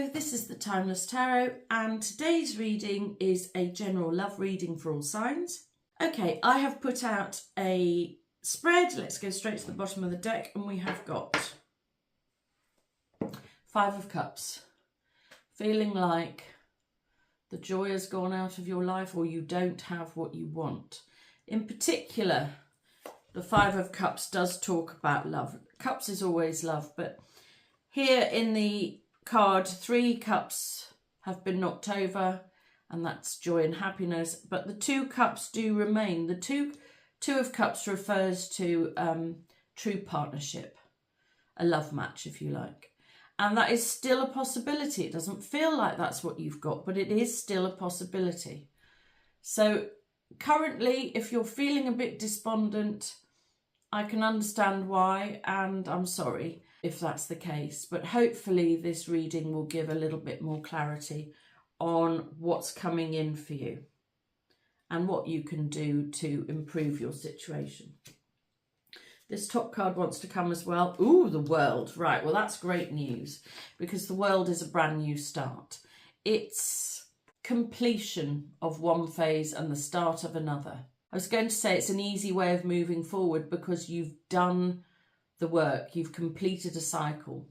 Hello, this is the Timeless Tarot, and today's reading is a general love reading for all signs. Okay, I have put out a spread. Let's go straight to the bottom of the deck, and we have got Five of Cups. Feeling like the joy has gone out of your life, or you don't have what you want. In particular, the Five of Cups does talk about love. Cups is always love, but here in the card, 3 cups have been knocked over, and that's joy and happiness, but the 2 cups do remain. The two of cups refers to true partnership, a love match if you like, and that is still a possibility. It doesn't feel like that's what you've got, but it is still a possibility. So currently, if you're feeling a bit despondent, I can understand why, and I'm sorry if that's the case, but hopefully this reading will give a little bit more clarity on what's coming in for you and what you can do to improve your situation. This top card wants to come as well. Ooh, the World. Right, well, that's great news, because the World is a brand new start. It's completion of one phase and the start of another. I was going to say it's an easy way of moving forward because you've done the work, you've completed a cycle.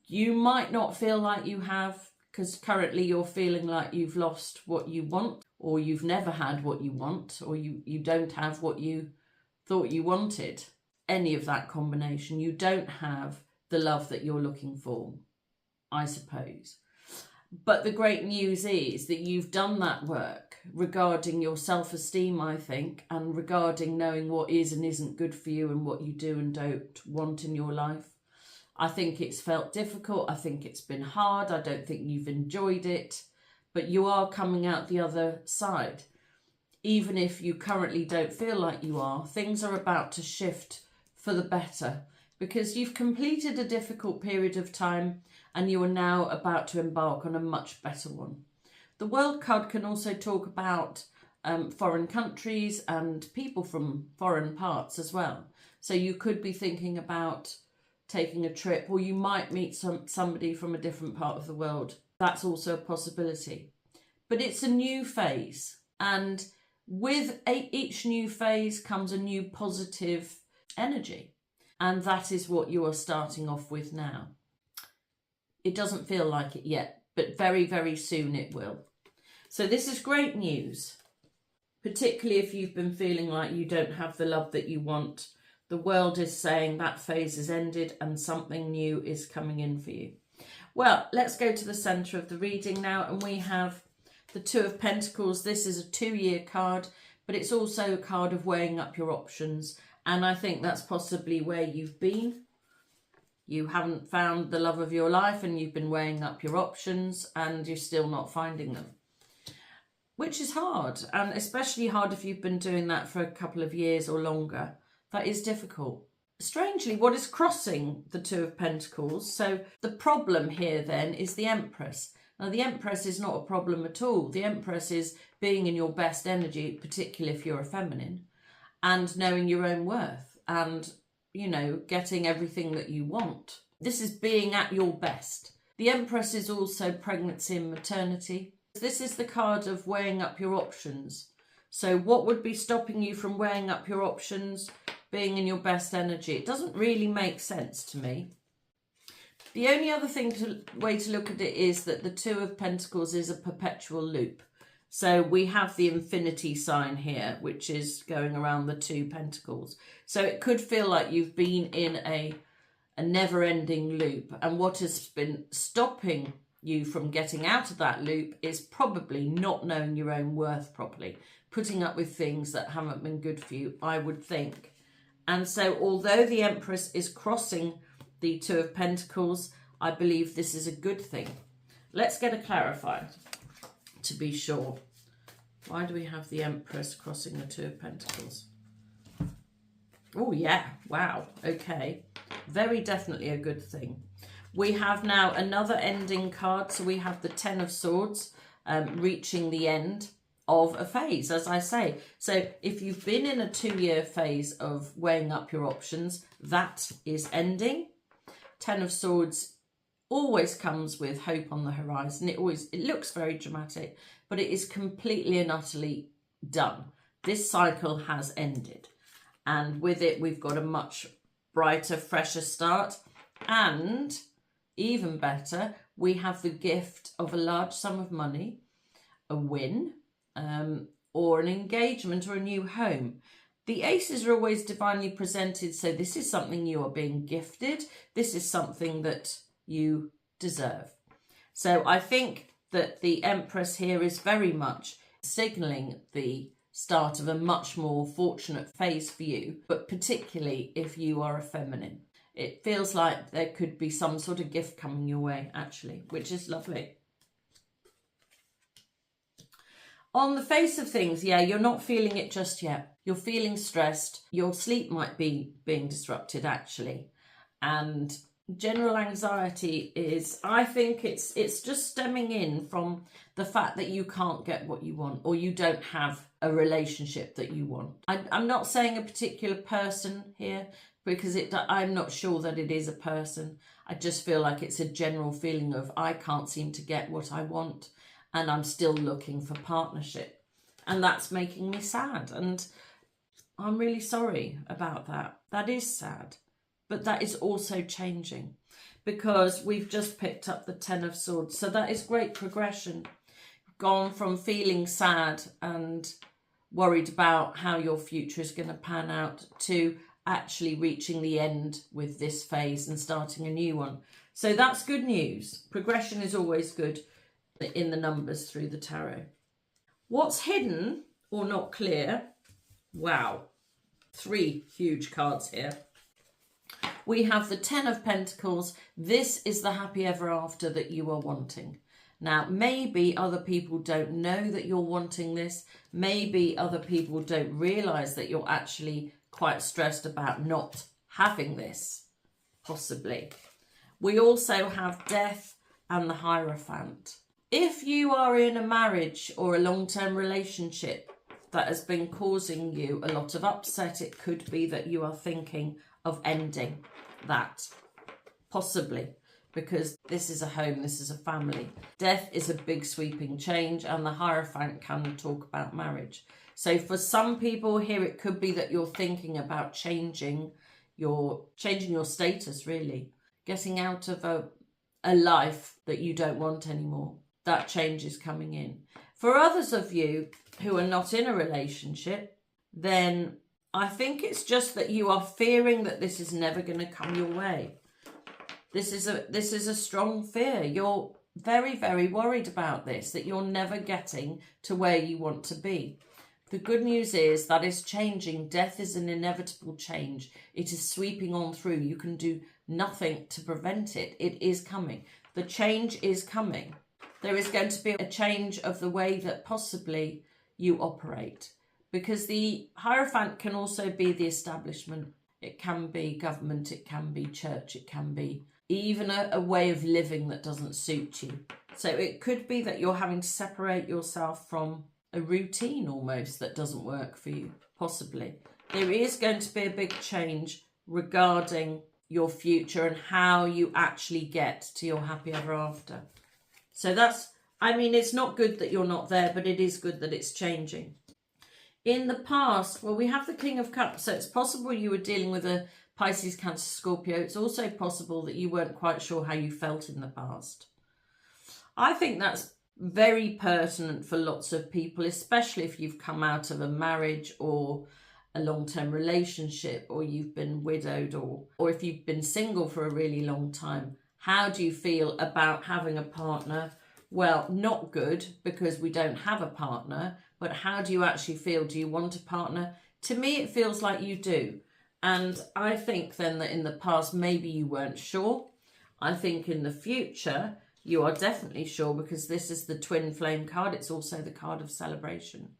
You might not feel like you have, because currently you're feeling like you've lost what you want, or you've never had what you want, or you don't have what you thought you wanted. Any of that combination. You don't have the love that you're looking for, I suppose. But the great news is that you've done that work regarding your self-esteem, I think, and regarding knowing what is and isn't good for you and what you do and don't want in your life. I think it's felt difficult. I think it's been hard. I don't think you've enjoyed it, but you are coming out the other side. Even if you currently don't feel like you are, things are about to shift for the better, because you've completed a difficult period of time and you are now about to embark on a much better one. The World card can also talk about foreign countries and people from foreign parts as well. So you could be thinking about taking a trip, or you might meet somebody from a different part of the world. That's also a possibility. But it's a new phase, and with each new phase comes a new positive energy, and that is what you are starting off with now. It doesn't feel like it yet, but very, very soon it will. So this is great news, particularly if you've been feeling like you don't have the love that you want. The World is saying that phase has ended and something new is coming in for you. Well, let's go to the centre of the reading now, and we have the Two of Pentacles. This is a 2-year card, but it's also a card of weighing up your options, and I think that's possibly where you've been. You haven't found the love of your life and you've been weighing up your options and you're still not finding them, which is hard, and especially hard if you've been doing that for a couple of years or longer. That is difficult. Strangely, what is crossing the Two of Pentacles? So the problem here then is the Empress. Now the Empress is not a problem at all. The Empress is being in your best energy, particularly if you're a feminine, and knowing your own worth and, you know, getting everything that you want. This is being at your best. The Empress is also pregnancy and maternity. This is the card of weighing up your options. So what would be stopping you from weighing up your options, being in your best energy? It doesn't really make sense to me. The only other way to look at it is that the Two of Pentacles is a perpetual loop. So we have the infinity sign here, which is going around the 2 pentacles. So it could feel like you've been in a never-ending loop. And what has been stopping you from getting out of that loop is probably not knowing your own worth properly, putting up with things that haven't been good for you, I would think. And so although the Empress is crossing the Two of Pentacles, I believe this is a good thing. Let's get a clarifier to be sure. Why do we have the Empress crossing the Two of Pentacles? Oh yeah, wow, okay. Very definitely a good thing. We have now another ending card. So we have the Ten of Swords reaching the end of a phase, as I say. So if you've been in a 2-year phase of weighing up your options, that is ending. Ten of Swords always comes with hope on the horizon. It looks very dramatic, but it is completely and utterly done. This cycle has ended, and with it we've got a much brighter, fresher start, and even better, we have the gift of a large sum of money, a win, or an engagement or a new home. The aces are always divinely presented, so this is something you are being gifted. This is something that you deserve. So I think that the Empress here is very much signalling the start of a much more fortunate phase for you, but particularly if you are a feminine. It feels like there could be some sort of gift coming your way, actually, which is lovely. On the face of things, yeah, you're not feeling it just yet. You're feeling stressed. Your sleep might be being disrupted, actually. And general anxiety is, I think it's just stemming in from the fact that you can't get what you want, or you don't have a relationship that you want. I'm not saying a particular person here, because I'm not sure that it is a person. I just feel like it's a general feeling of, I can't seem to get what I want, and I'm still looking for partnership. And that's making me sad. And I'm really sorry about that. That is sad. But that is also changing, because we've just picked up the 10 of Swords. So that is great progression. Gone from feeling sad and worried about how your future is going to pan out to actually reaching the end with this phase and starting a new one. So that's good news. Progression is always good in the numbers through the tarot. What's hidden or not clear? Wow. 3 huge cards here. We have the 10 of Pentacles. This is the happy ever after that you are wanting. Now, maybe other people don't know that you're wanting this. Maybe other people don't realise that you're actually quite stressed about not having this, possibly. We also have Death and the Hierophant. If you are in a marriage or a long-term relationship that has been causing you a lot of upset, it could be that you are thinking of ending that, possibly, because this is a home, this is a family. Death is a big sweeping change, and the Hierophant can talk about marriage. So for some people here, it could be that you're thinking about changing your status, really. Getting out of a life that you don't want anymore. That change is coming in. For others of you who are not in a relationship, then I think it's just that you are fearing that this is never going to come your way. This is a strong fear. You're very, very worried about this, that you're never getting to where you want to be. The good news is that is changing. Death is an inevitable change. It is sweeping on through. You can do nothing to prevent it. It is coming. The change is coming. There is going to be a change of the way that possibly you operate, because the Hierophant can also be the establishment. It can be government, it can be church, it can be even a way of living that doesn't suit you. So it could be that you're having to separate yourself from a routine almost that doesn't work for you, possibly. There is going to be a big change regarding your future and how you actually get to your happy ever after. So that's, I mean, it's not good that you're not there, but it is good that it's changing. In the past, well, we have the King of Cups, so it's possible you were dealing with a Pisces, Cancer, Scorpio. It's also possible that you weren't quite sure how you felt in the past. I think that's very pertinent for lots of people, especially if you've come out of a marriage or a long-term relationship, or you've been widowed, or if you've been single for a really long time. How do you feel about having a partner? Well, not good, because we don't have a partner, but how do you actually feel? Do you want a partner? To me, it feels like you do. And I think then that in the past, maybe you weren't sure. I think in the future, you are definitely sure, because this is the Twinflame card. It's also the card of celebration.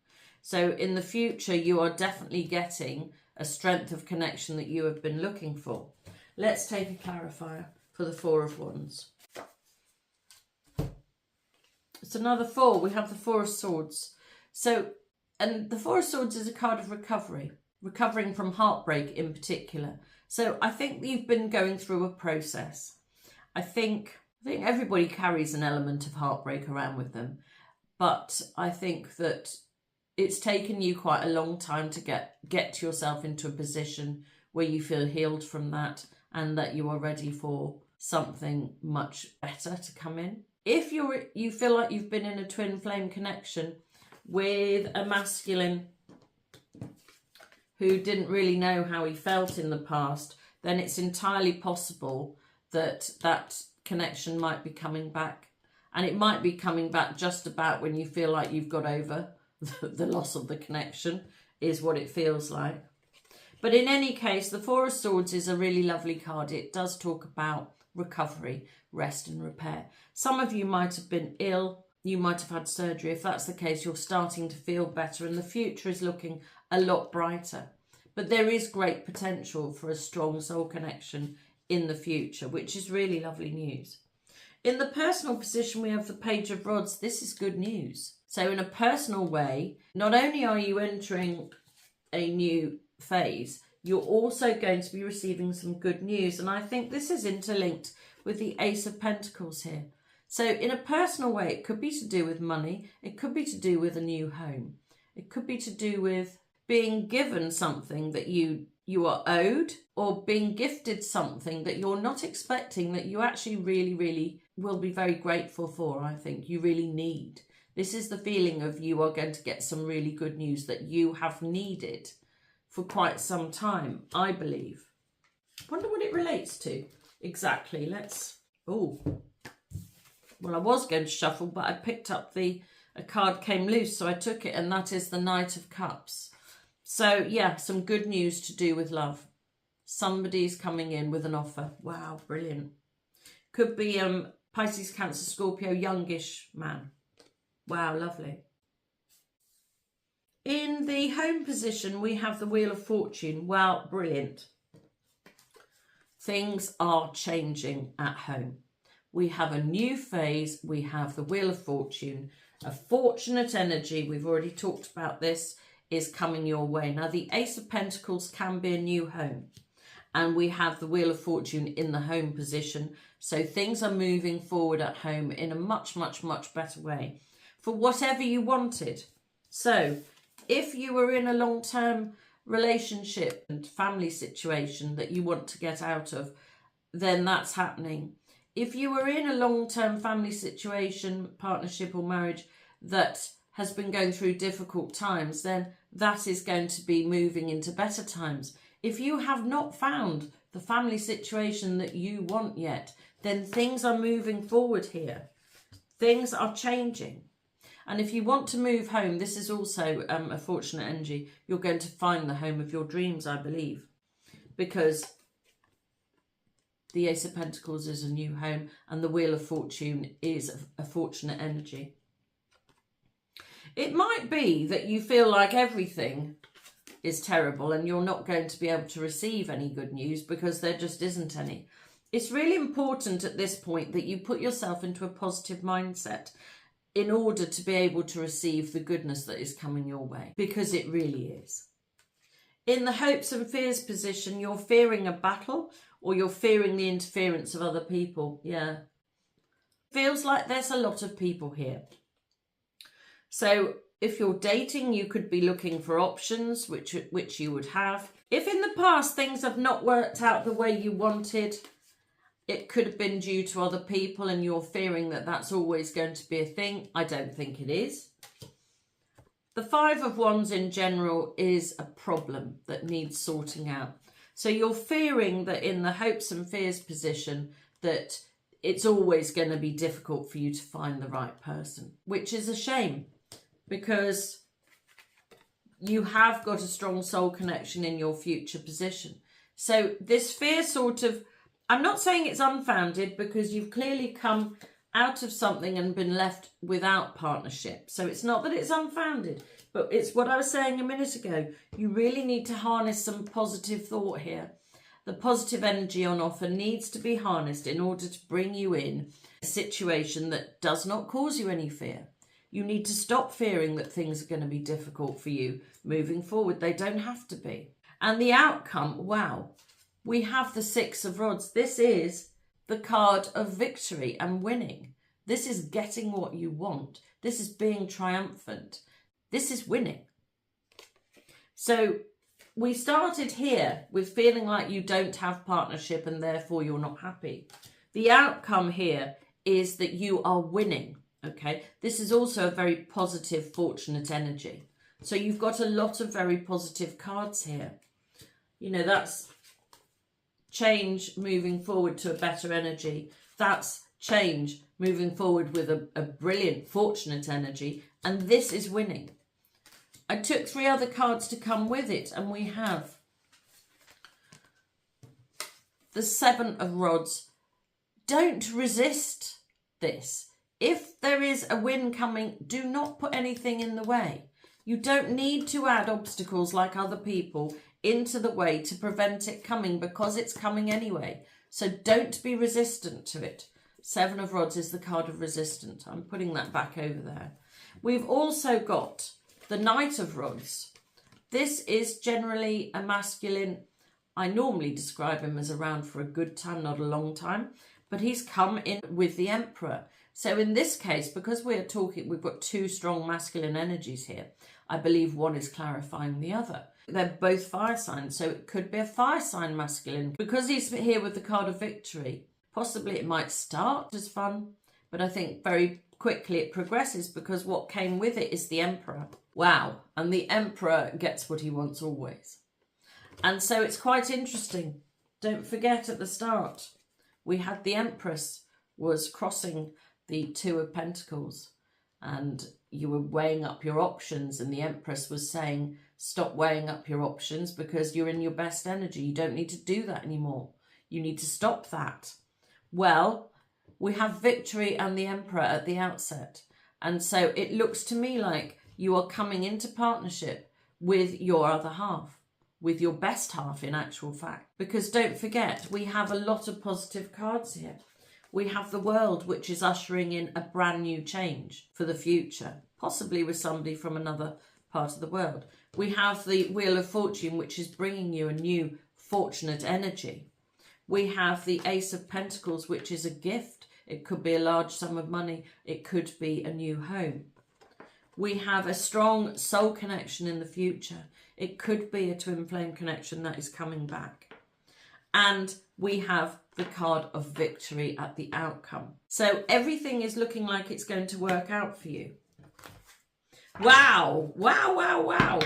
So in the future, you are definitely getting a strength of connection that you have been looking for. Let's take a clarifier for the Four of Wands. It's another 4. We have the 4 of Swords. So, and the 4 of Swords is a card of recovery, recovering from heartbreak in particular. So I think you've been going through a process. I think I think everybody carries an element of heartbreak around with them, but I think that it's taken you quite a long time to get yourself into a position where you feel healed from that and that you are ready for something much better to come in. If you feel like you've been in a twin flame connection with a masculine who didn't really know how he felt in the past, then it's entirely possible that that connection might be coming back. And it might be coming back just about when you feel like you've got over the loss of the connection, is what it feels like. But in any case, the Four of Swords is a really lovely card. It does talk about recovery, rest and repair. Some of you might have been ill. You might have had surgery. If that's the case, you're starting to feel better and the future is looking a lot brighter. But there is great potential for a strong soul connection in the future, which is really lovely news. In the personal position, we have the Page of Rods. This is good news. So in a personal way, not only are you entering a new phase, you're also going to be receiving some good news. And I think this is interlinked with the Ace of Pentacles here. So in a personal way, it could be to do with money. It could be to do with a new home. It could be to do with being given something that you are owed, or being gifted something that you're not expecting, that you actually really, really will be very grateful for. I think you really need. This is the feeling of you are going to get some really good news that you have needed for quite some time, I believe. Wonder what it relates to exactly. Oh, well, I was going to shuffle, but I picked up a card came loose, so I took it, and that is the Knight of Cups. So yeah, some good news to do with love. Somebody's coming in with an offer. Wow, brilliant. Could be Pisces, Cancer, Scorpio, youngish man. Wow, lovely. In the home position, we have the Wheel of Fortune. Wow, brilliant. Things are changing at home. We have a new phase. We have the Wheel of Fortune. A fortunate energy, we've already talked about this, is coming your way. Now, the Ace of Pentacles can be a new home. And we have the Wheel of Fortune in the home position. So things are moving forward at home in a much, much, much better way for whatever you wanted. So if you were in a long-term relationship and family situation that you want to get out of, then that's happening. If you were in a long-term family situation, partnership or marriage that has been going through difficult times, then that is going to be moving into better times. If you have not found the family situation that you want yet, then things are moving forward here. Things are changing. And if you want to move home, this is also a fortunate energy. You're going to find the home of your dreams, I believe, because the Ace of Pentacles is a new home and the Wheel of Fortune is a fortunate energy. It might be that you feel like everything is terrible and you're not going to be able to receive any good news because there just isn't any. It's really important at this point that you put yourself into a positive mindset in order to be able to receive the goodness that is coming your way, because it really is. In the hopes and fears position, you're fearing a battle or you're fearing the interference of other people. Yeah. Feels like there's a lot of people here. So if you're dating, you could be looking for options, which you would have. If in the past things have not worked out the way you wanted, it could have been due to other people and you're fearing that that's always going to be a thing. I don't think it is. The Five of Wands in general is a problem that needs sorting out. So you're fearing that in the hopes and fears position that it's always going to be difficult for you to find the right person, which is a shame because you have got a strong soul connection in your future position. So this fear sort of, I'm not saying it's unfounded because you've clearly come out of something and been left without partnership. So it's not that it's unfounded, but it's what I was saying a minute ago. You really need to harness some positive thought here. The positive energy on offer needs to be harnessed in order to bring you in a situation that does not cause you any fear. You need to stop fearing that things are going to be difficult for you moving forward. They don't have to be. And the outcome, wow. We have the Six of Rods. This is the card of victory and winning. This is getting what you want. This is being triumphant. This is winning. So we started here with feeling like you don't have partnership and therefore you're not happy. The outcome here is that you are winning, okay? This is also a very positive, fortunate energy. So you've got a lot of very positive cards here. You know, that's change moving forward to a better energy. That's change moving forward with a brilliant, fortunate energy. And this is winning. I took 3 other cards to come with it, and we have the 7 of Rods. Don't resist this. If there is a win coming, do not put anything in the way. You don't need to add obstacles like other people into the way to prevent it coming, because it's coming anyway. So don't be resistant to it. 7 of Rods is the card of resistance. I'm putting that back over there. We've also got the Knight of Rods. This is generally a masculine. I normally describe him as around for a good time, not a long time, but he's come in with the Emperor. So in this case, because we're talking, we've got 2 strong masculine energies here. I believe one is clarifying the other. They're both fire signs, so it could be a fire sign masculine. Because he's here with the card of victory, possibly it might start as fun, but I think very quickly it progresses, because what came with it is the Emperor. Wow. And the Emperor gets what he wants always. And so it's quite interesting. Don't forget at the start, we had the Empress was crossing the 2 of Pentacles, and you were weighing up your options, and the Empress was saying, stop weighing up your options because you're in your best energy. You don't need to do that anymore. You need to stop that. Well, we have victory and the Emperor at the outset. And so it looks to me like you are coming into partnership with your other half, with your best half in actual fact. Because don't forget, we have a lot of positive cards here. We have the World, which is ushering in a brand new change for the future, possibly with somebody from another part of the world. We have the Wheel of Fortune, which is bringing you a new fortunate energy. We have the Ace of Pentacles, which is a gift. It could be a large sum of money. It could be a new home. We have a strong soul connection in the future. It could be a twin flame connection that is coming back. And we have the card of victory at the outcome. So everything is looking like it's going to work out for you. Wow, wow, wow, wow.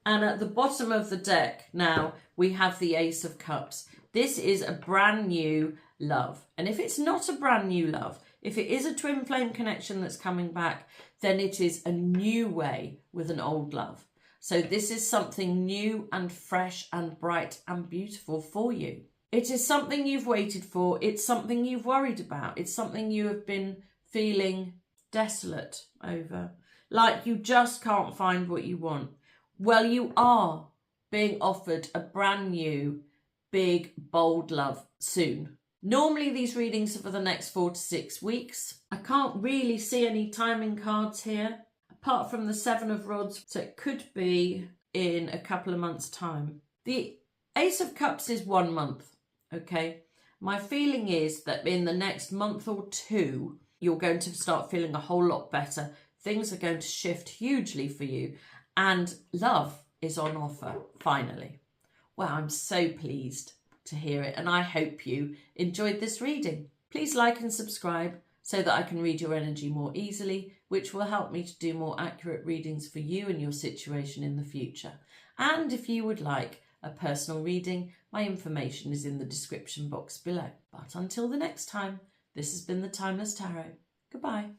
And at the bottom of the deck now, we have the Ace of Cups. This is a brand new love. And if it's not a brand new love, if it is a twin flame connection that's coming back, then it is a new way with an old love. So this is something new and fresh and bright and beautiful for you. It is something you've waited for. It's something you've worried about. It's something you have been feeling desolate over. Like you just can't find what you want. Well, you are being offered a brand new, big, bold love soon. Normally these readings are for the next 4 to 6 weeks. I can't really see any timing cards here, apart from the 7 of Rods. So it could be in a couple of months' time. The Ace of Cups is 1 month. Okay, my feeling is that in the next month or 2, you're going to start feeling a whole lot better. Things are going to shift hugely for you, and love is on offer, finally. Well, I'm so pleased to hear it, and I hope you enjoyed this reading. Please like and subscribe so that I can read your energy more easily, which will help me to do more accurate readings for you and your situation in the future. And if you would like a personal reading, my information is in the description box below. But until the next time, this has been the Timeless Tarot. Goodbye.